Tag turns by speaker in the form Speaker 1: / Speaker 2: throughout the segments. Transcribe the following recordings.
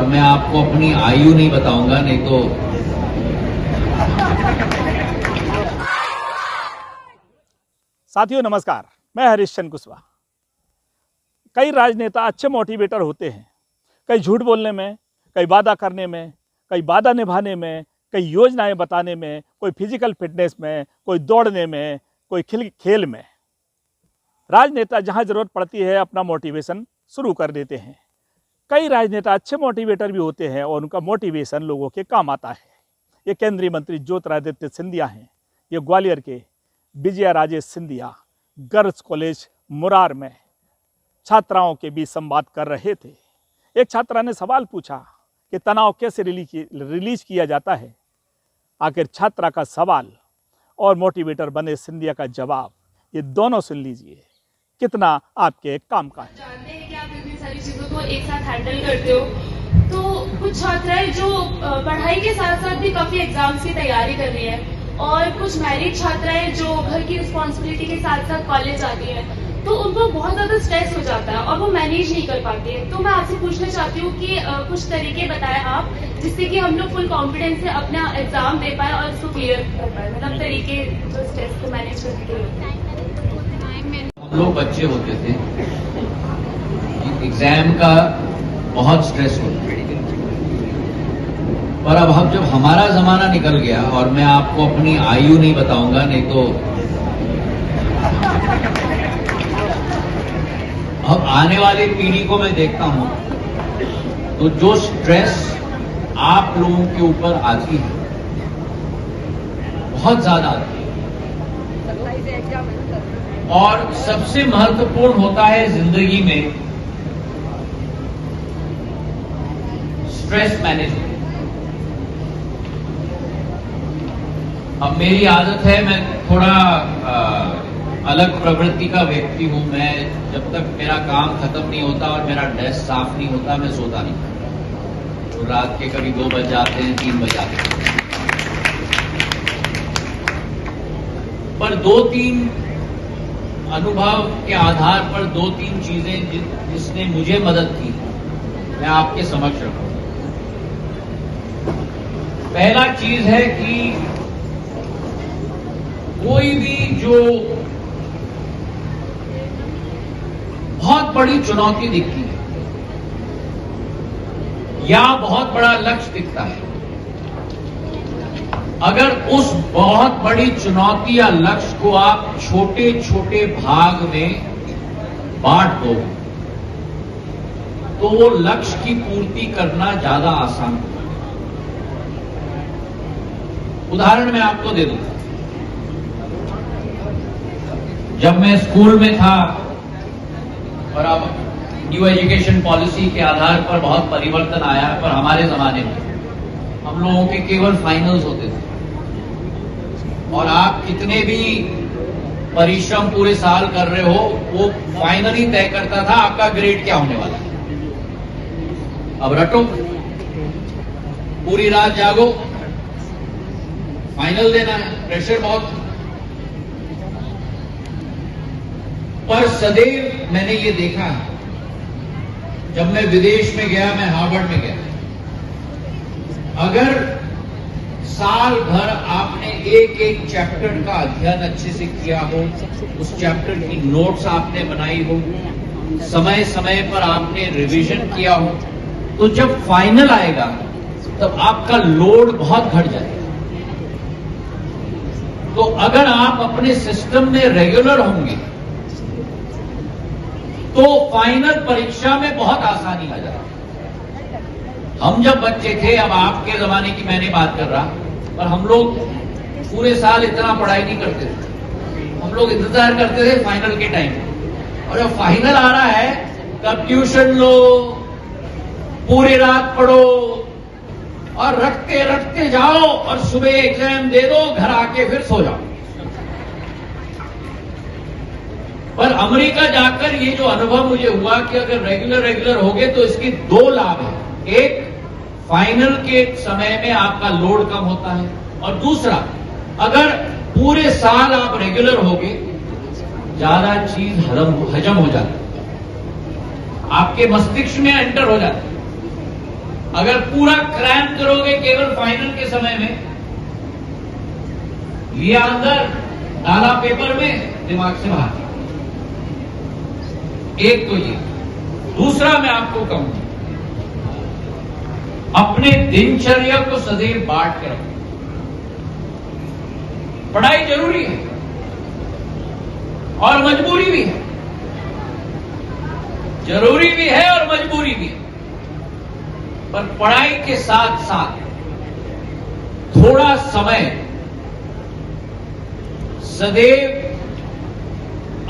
Speaker 1: और मैं आपको अपनी आयु नहीं बताऊंगा, नहीं तो
Speaker 2: साथियों नमस्कार, मैं हरीशचंद्र कुशवाहा। कई राजनेता अच्छे मोटिवेटर होते हैं, कई झूठ बोलने में, कई वादा करने में, कई वादा निभाने में, कई योजनाएं बताने में, कोई फिजिकल फिटनेस में, कोई दौड़ने में, कोई खेल में। राजनेता जहां जरूरत पड़ती है अपना मोटिवेशन शुरू कर देते हैं। कई राजनेता अच्छे मोटिवेटर भी होते हैं और उनका मोटिवेशन लोगों के काम आता है। ये केंद्रीय मंत्री ज्योतिरादित्य सिंधिया हैं। ये ग्वालियर के विजया राजेश सिंधिया गर्ल्स कॉलेज मुरार में छात्राओं के बीच संवाद कर रहे थे। एक छात्रा ने सवाल पूछा कि तनाव कैसे रिलीज किया जाता है। आखिर छात्रा का सवाल और मोटिवेटर बने सिंधिया का जवाब, ये दोनों सुन लीजिए, कितना आपके काम का है।
Speaker 3: जानते हैं कि आप इतनी सारी चीजों को एक साथ हैंडल करते हो, तो कुछ छात्राएं जो पढ़ाई के साथ साथ भी काफी एग्जाम्स की तैयारी कर रही है और कुछ मैरिड छात्राएं जो घर की रिस्पॉन्सिबिलिटी के साथ साथ कॉलेज आती हैं, तो उनको बहुत ज्यादा स्ट्रेस हो जाता है और वो मैनेज नहीं कर पाती है। तो मैं आपसे पूछना चाहती हूँ कि कुछ तरीके बताएं आप, जिससे कि हम लोग फुल कॉन्फिडेंस से अपना एग्जाम दे पाए और उसको क्लियर कर पाए, मतलब तरीके जो स्ट्रेस को मैनेज करने के लिए।
Speaker 1: हम लोग बच्चे होते थे, एग्जाम का बहुत स्ट्रेस होता है, पर अब जब हमारा जमाना निकल गया, और मैं आपको अपनी आयु नहीं बताऊंगा, नहीं तो अब आने वाली पीढ़ी को मैं देखता हूं, तो जो स्ट्रेस आप लोगों के ऊपर आती है बहुत ज्यादा आती है, और सबसे महत्वपूर्ण होता है जिंदगी में स्ट्रेस मैनेजमेंट। अब मेरी आदत है, मैं थोड़ा अलग प्रवृत्ति का व्यक्ति हूं। मैं जब तक मेरा काम खत्म नहीं होता और मेरा डेस्क साफ नहीं होता, मैं सोता नहीं। तो रात के कभी 2 बज जाते हैं, 3 बज जाते हैं। पर 2-3 अनुभव के आधार पर 2-3 चीजें जिसने मुझे मदद की, मैं आपके समक्ष रखूं। पहला चीज है कि कोई भी जो बहुत बड़ी चुनौती दिखती है या बहुत बड़ा लक्ष्य दिखता है, अगर उस बहुत बड़ी चुनौती या लक्ष्य को आप छोटे छोटे भाग में बांट दो, तो वो लक्ष्य की पूर्ति करना ज्यादा आसान होगा। उदाहरण मैं आपको दे दूं। जब मैं स्कूल में था, और अब न्यू एजुकेशन पॉलिसी के आधार पर बहुत परिवर्तन आया, पर हमारे जमाने में हम लोगों के केवल फाइनल्स होते थे, और आप कितने भी परिश्रम पूरे साल कर रहे हो, वो फाइनल ही तय करता था आपका ग्रेड क्या होने वाला है। अब रटो, पूरी रात जागो, फाइनल देना है, प्रेशर बहुत। पर सदैव मैंने ये देखा है, जब मैं विदेश में गया, मैं हार्वर्ड में गया, अगर साल भर आपने एक एक चैप्टर का अध्ययन अच्छे से किया हो, उस चैप्टर की नोट्स आपने बनाई हो, समय समय पर आपने रिवीजन किया हो, तो जब फाइनल आएगा तब आपका लोड बहुत घट जाएगा। तो अगर आप अपने सिस्टम में रेगुलर होंगे तो फाइनल परीक्षा में बहुत आसानी आ जाएगी। हम जब बच्चे थे, अब आपके जमाने की मैं नहीं बात कर रहा, पर हम लोग पूरे साल इतना पढ़ाई नहीं करते थे। हम लोग इंतजार करते थे फाइनल के टाइम, और जब फाइनल आ रहा है तब ट्यूशन लो, पूरी रात पढ़ो, और रटते रटते जाओ, और सुबह एग्जाम दे दो, घर आके फिर सो जाओ। पर अमेरिका जाकर ये जो अनुभव मुझे हुआ कि अगर रेगुलर हो गए तो इसके 2 लाभ हैं। एक, फाइनल के समय में आपका लोड कम होता है, और दूसरा, अगर पूरे साल आप रेगुलर हो गए, ज्यादा चीज हजम हो जाती है, आपके मस्तिष्क में एंटर हो जाती है। अगर पूरा क्रैम करोगे केवल फाइनल के समय में, लिया अंदर डाला पेपर में, दिमाग से बाहर। एक तो ये। दूसरा मैं आपको कहूंगा, अपने दिनचर्या को सदैव बांट के रखो। पढ़ाई जरूरी है और मजबूरी भी है, जरूरी भी है और मजबूरी भी है, पर पढ़ाई के साथ साथ थोड़ा समय सदैव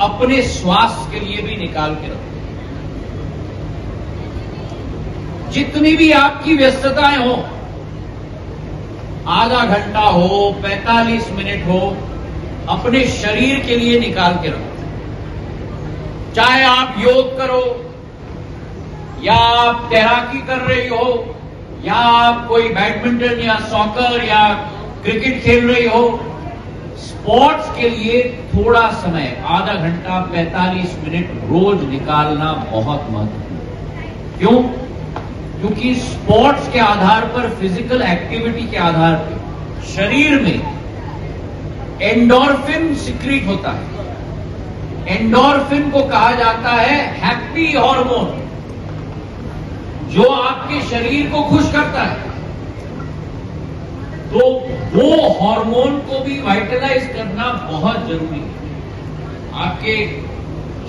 Speaker 1: अपने स्वास्थ्य के लिए भी निकाल के रखो। जितनी भी आपकी व्यस्तताएं हो, आधा घंटा हो, 45 मिनट हो, अपने शरीर के लिए निकाल के रखो। चाहे आप योग करो, या आप तैराकी कर रही हो, या आप कोई बैडमिंटन या सॉकर या क्रिकेट खेल रही हो, स्पोर्ट्स के लिए थोड़ा समय, आधा घंटा 45 मिनट रोज निकालना बहुत महत्वपूर्ण है। क्यों? क्योंकि स्पोर्ट्स के आधार पर, फिजिकल एक्टिविटी के आधार पर शरीर में एंडोर्फिन सिक्रीट होता है। एंडोर्फिन को कहा जाता है हैप्पी हार्मोन, जो आपके शरीर को खुश करता है। तो वो हार्मोन को भी वाइटलाइज करना बहुत जरूरी है। आपके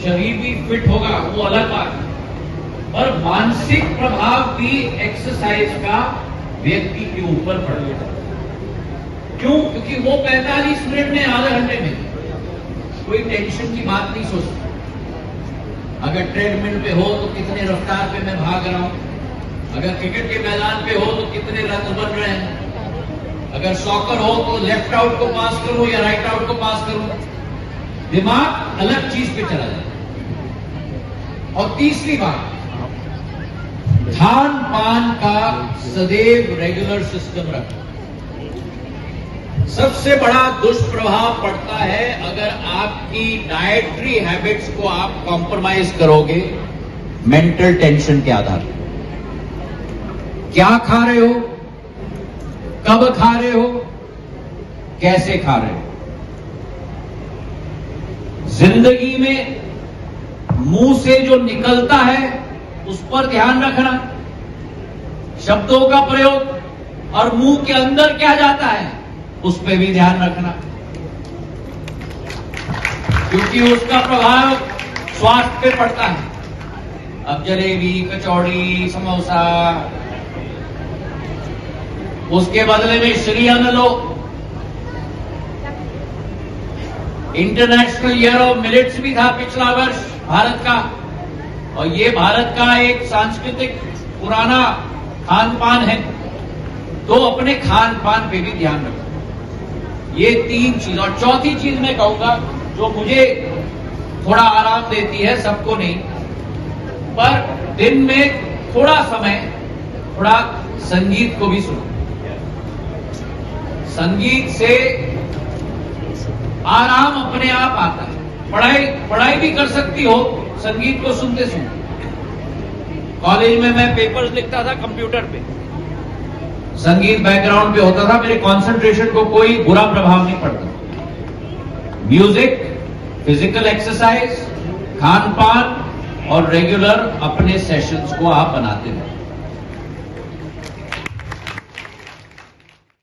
Speaker 1: शरीर भी फिट होगा, वो अलग बात है, और मानसिक प्रभाव भी एक्सरसाइज का व्यक्ति के ऊपर पड़ेगा। क्यों? क्योंकि वो 45 मिनट में, आधे घंटे में कोई टेंशन की बात नहीं सोचता। अगर ट्रेडमिल पे हो तो कितने रफ्तार पे मैं भाग रहा हूं, अगर क्रिकेट के मैदान पे हो तो कितने रन बन रहे हैं, अगर सॉकर हो तो लेफ्ट आउट को पास करूं या राइट आउट को पास करूं, दिमाग अलग चीज पे चला जाता है। और तीसरी बात, खान पान का सदैव रेगुलर सिस्टम रखो। सबसे बड़ा दुष्प्रभाव पड़ता है अगर आपकी डाइटरी हैबिट्स को आप कॉम्प्रोमाइज करोगे मेंटल टेंशन के आधार पर। क्या खा रहे हो, कब खा रहे हो, कैसे खा रहे हो। जिंदगी में मुंह से जो निकलता है उस पर ध्यान रखना, शब्दों का प्रयोग, और मुंह के अंदर क्या जाता है उस पर भी ध्यान रखना, क्योंकि उसका प्रभाव स्वास्थ्य पे पड़ता है। अब जलेबी, कचौड़ी, समोसा, उसके बदले में श्री अन्न लो। इंटरनेशनल ईयर ऑफ मिलेट्स भी था पिछला वर्ष भारत का, और ये भारत का एक सांस्कृतिक पुराना खान पान है, तो अपने खान पान पे भी ध्यान रखो। ये 3 चीज। और चौथी चीज मैं कहूंगा, जो मुझे थोड़ा आराम देती है, सबको नहीं, पर दिन में थोड़ा समय थोड़ा संगीत को भी सुनो। संगीत से आराम अपने आप आता है। पढ़ाई भी कर सकती हो संगीत को सुनते सुनते। कॉलेज में मैं पेपर्स लिखता था कंप्यूटर पे, संगीत बैकग्राउंड पे होता था, मेरे कंसंट्रेशन को कोई बुरा प्रभाव नहीं पड़ता। म्यूजिक, फिजिकल एक्सरसाइज, खान पान और रेगुलर अपने सेशंस को आप बनाते रहो।